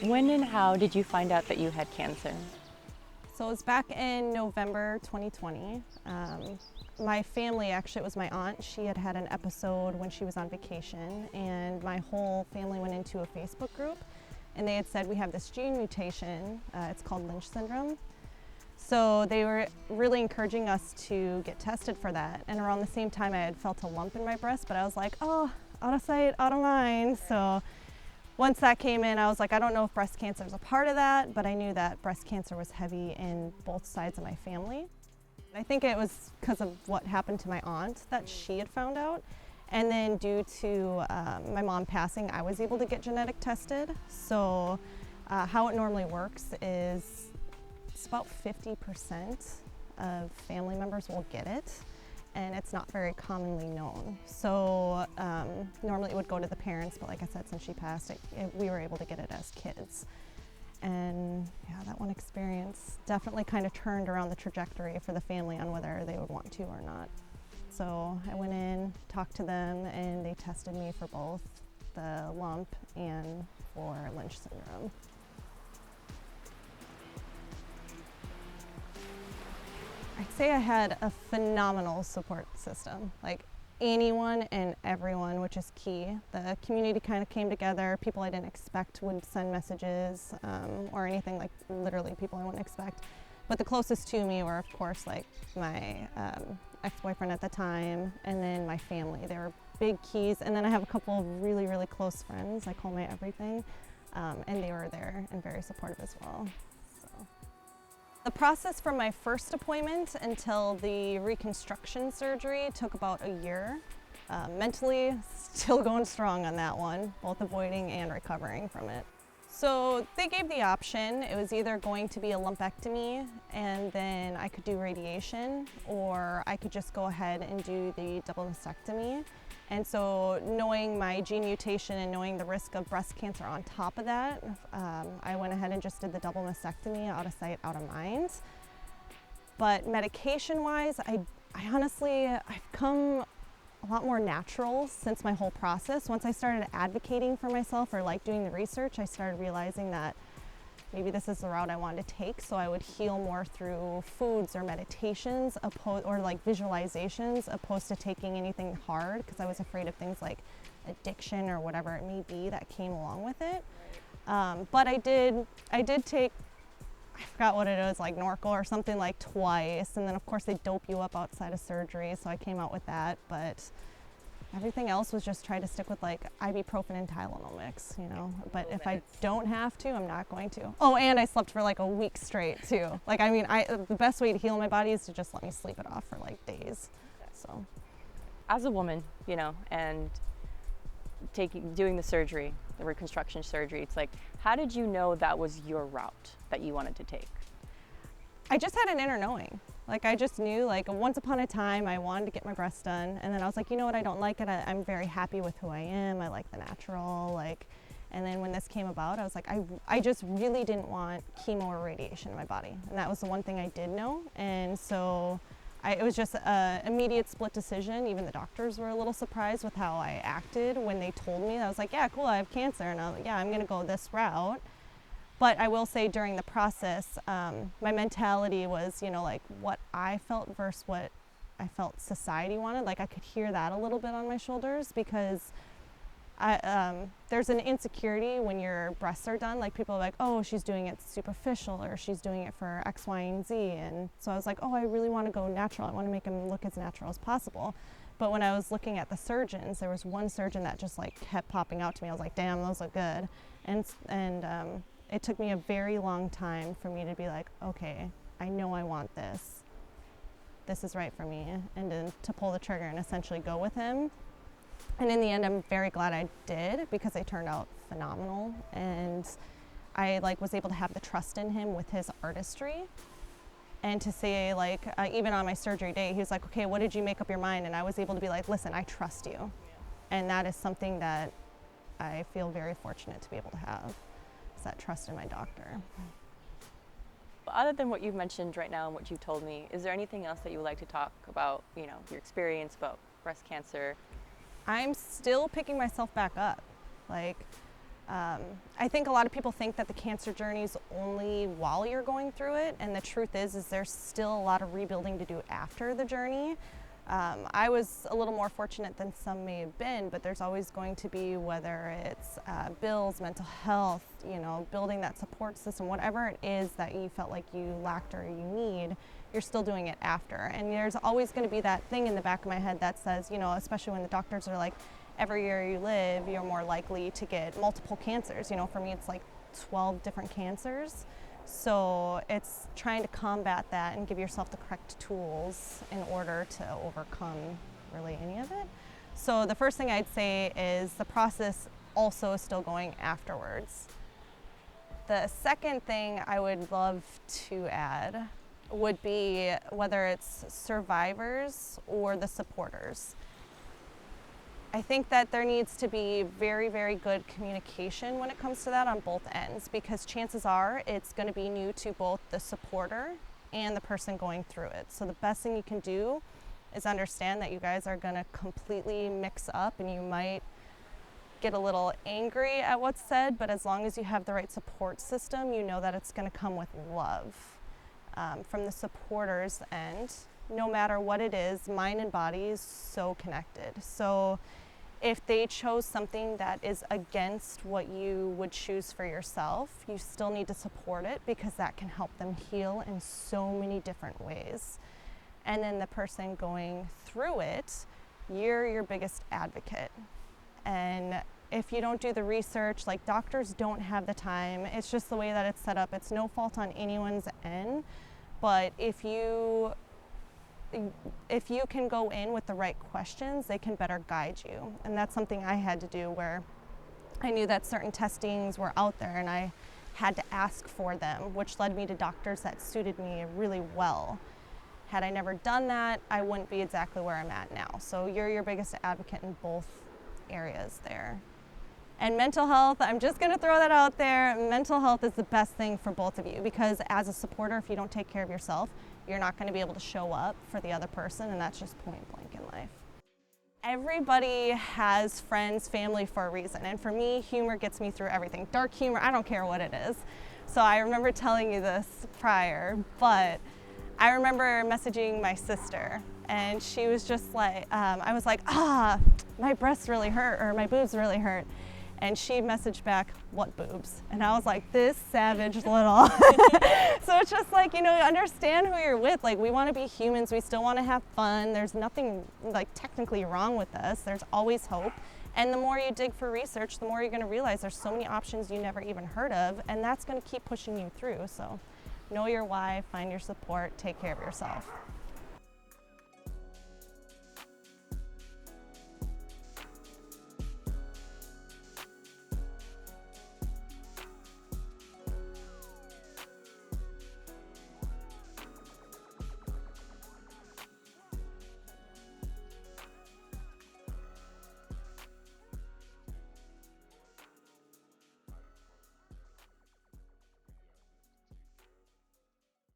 When and how did you find out that you had cancer? So it was back in November 2020. My family, actually, it was my aunt. She had had an episode when she was on vacation, and my whole family went into a Facebook group, and they had said we have this gene mutation. It's called Lynch syndrome. So they were really encouraging us to get tested for that. And around the same time, I had felt a lump in my breast, but I was like, oh, out of sight, out of mind. So once that came in, I was like, I don't know if breast cancer is a part of that, but I knew that breast cancer was heavy in both sides of my family. I think it was because of what happened to my aunt that she had found out. And then due to my mom passing, I was able to get genetic tested. So how it normally works is it's about 50% of family members will get it, and it's not very commonly known. So normally it would go to the parents, but like I said, since she passed, we were able to get it as kids. And yeah, that one experience definitely kind of turned around the trajectory for the family on whether they would want to or not. So I went in, talked to them, and they tested me for both the lump and for Lynch syndrome. I'd say I had a phenomenal support system. Like anyone and everyone, which is key. The community kind of came together. People I didn't expect would send messages or anything, like literally people I wouldn't expect. But the closest to me were, of course, like my ex-boyfriend at the time, and then my family. They were big keys. And then I have a couple of really, really close friends. I call my everything. And they were there and very supportive as well. The process from my first appointment until the reconstruction surgery took about a year. Mentally, still going strong on that one, both avoiding and recovering from it. So they gave the option. It was either going to be a lumpectomy and then I could do radiation, or I could just go ahead and do the double mastectomy. And so knowing my gene mutation and knowing the risk of breast cancer on top of that, I went ahead and just did the double mastectomy, out of sight, out of mind. But medication-wise, I honestly, I've come a lot more natural since my whole process. Once I started advocating for myself or like doing the research, I started realizing that maybe this is the route I wanted to take, so I would heal more through foods or meditations or like visualizations opposed to taking anything hard, because I was afraid of things like addiction or whatever it may be that came along with it. But I did take, I forgot what it was, like Norco or something, like twice, and then of course they dope you up outside of surgery, so I came out with that. But everything else was just try to stick with like ibuprofen and Tylenol mix, you know. But if I don't have to, I'm not going to. Oh, and I slept for like a week straight too. Like, I mean, the best way to heal my body is to just let me sleep it off for like days. So, As a woman, you know, and doing the surgery, the reconstruction surgery, it's like, how did you know that was your route that you wanted to take? I just had an inner knowing. Like, I just knew, like, once upon a time I wanted to get my breasts done, and then I was like, you know what, I don't like it. I'm very happy with who I am. I like the natural, like, and then when this came about, I was like, I just really didn't want chemo or radiation in my body. And that was the one thing I did know. And so it was just an immediate split decision. Even the doctors were a little surprised with how I acted when they told me. I was like, yeah, cool, I have cancer. And I was like, yeah, I'm going to go this route. But I will say during the process, my mentality was, you know, like what I felt versus what I felt society wanted. Like I could hear that a little bit on my shoulders, because there's an insecurity when your breasts are done. Like people are like, oh, she's doing it superficial, or she's doing it for X, Y, and Z. And so I was like, oh, I really want to go natural. I want to make them look as natural as possible. But when I was looking at the surgeons, there was one surgeon that just like kept popping out to me. I was like, damn, those look good. And it took me a very long time for me to be like, okay, I know I want this. This is right for me. And then to pull the trigger and essentially go with him. And in the end, I'm very glad I did, because they turned out phenomenal. And I was able to have the trust in him with his artistry. And to say, even on my surgery day, he was like, okay, what did you make up your mind? And I was able to be like, listen, I trust you. And that is something that I feel very fortunate to be able to have. That trust in my doctor. Other than what you've mentioned right now and what you've told me, is there anything else that you would like to talk about, you know, your experience about breast cancer? I'm still picking myself back up. I think a lot of people think that the cancer journey is only while you're going through it, and the truth is there's still a lot of rebuilding to do after the journey. I was a little more fortunate than some may have been, but there's always going to be, whether it's bills, mental health, building that support system, whatever it is that you felt like you lacked or you need, you're still doing it after. And there's always going to be that thing in the back of my head that says, especially when the doctors are like, every year you live, you're more likely to get multiple cancers. For me, it's like 12 different cancers. So it's trying to combat that and give yourself the correct tools in order to overcome really any of it. So the first thing I'd say is the process also is still going afterwards. The second thing I would love to add would be whether it's survivors or the supporters. I think that there needs to be very, very good communication when it comes to that on both ends, because chances are it's going to be new to both the supporter and the person going through it. So the best thing you can do is understand that you guys are going to completely mix up, and you might get a little angry at what's said, but as long as you have the right support system, you know that it's going to come with love. From the supporter's end, no matter what it is, mind and body is so connected. So if they chose something that is against what you would choose for yourself, you still need to support it, because that can help them heal in so many different ways. And then the person going through it, you're your biggest advocate. And if you don't do the research, like, doctors don't have the time. It's just the way that it's set up. It's no fault on anyone's end. But if you can go in with the right questions, they can better guide you. And that's something I had to do, where I knew that certain testings were out there and I had to ask for them, which led me to doctors that suited me really well. Had I never done that, I wouldn't be exactly where I'm at now. So you're your biggest advocate in both areas there. And mental health, I'm just going to throw that out there. Mental health is the best thing for both of you, because as a supporter, if you don't take care of yourself, you're not going to be able to show up for the other person, and that's just point blank in life. Everybody has friends, family for a reason, and for me, humor gets me through everything. Dark humor, I don't care what it is. So I remember telling you this prior, but I remember messaging my sister, and she was just like, I was like, my breasts really hurt, or my boobs really hurt. And she messaged back, "What boobs?" And I was like, this savage little. So it's just like, understand who you're with. Like, we want to be humans. We still want to have fun. There's nothing like technically wrong with us. There's always hope. And the more you dig for research, the more you're going to realize there's so many options you never even heard of. And that's going to keep pushing you through. So know your why, find your support, take care of yourself.